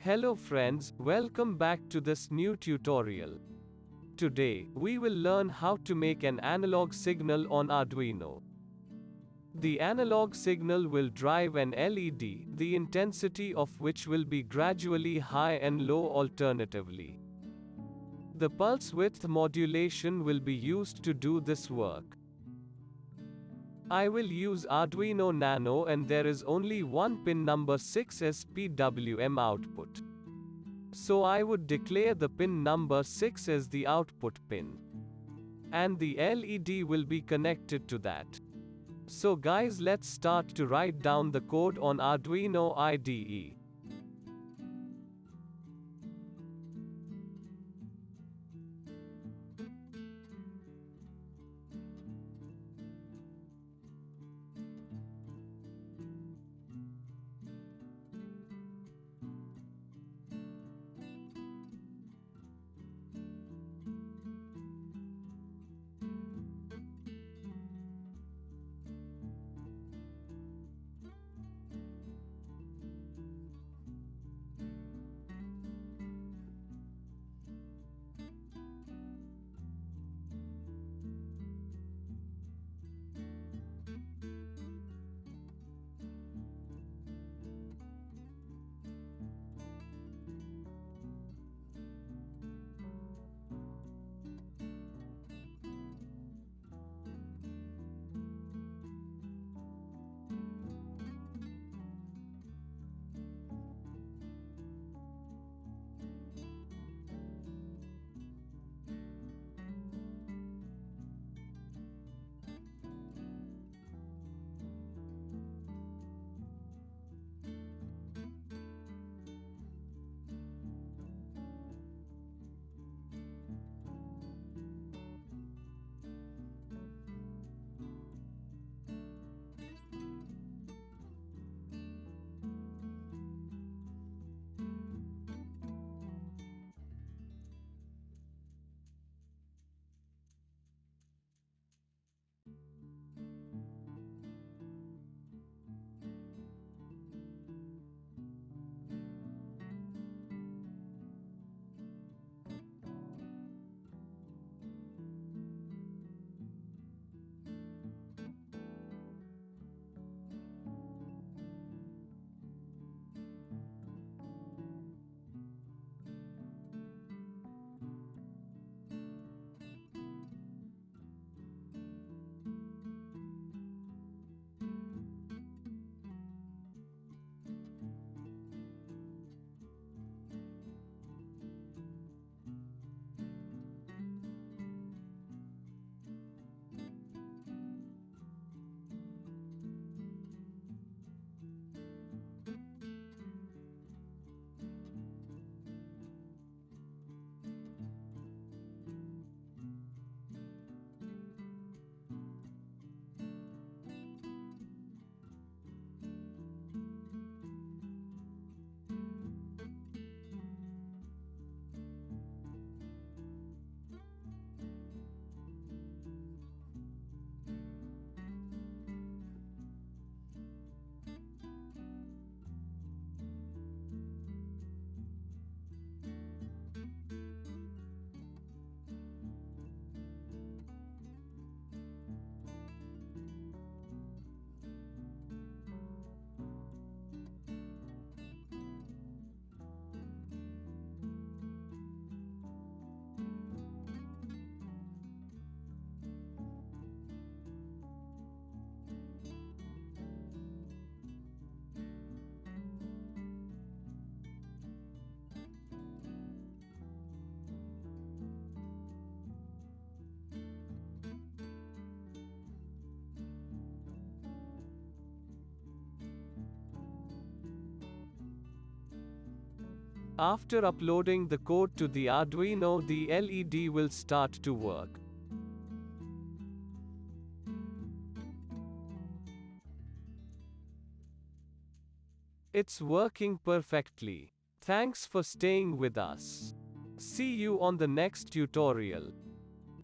Hello friends, welcome back to this new tutorial. Today, we will learn how to make an analog signal on Arduino. The analog signal will drive an LED, the intensity of which will be gradually high and low alternatively. The pulse width modulation will be used to do this work. I will use Arduino Nano and there is only one pin number 6 as PWM output. So I would declare the pin number 6 as the output pin. And the LED will be connected to that. So guys, let's start to write down the code on Arduino IDE. After uploading the code to the Arduino, the LED will start to work. It's working perfectly. Thanks for staying with us. See you on the next tutorial.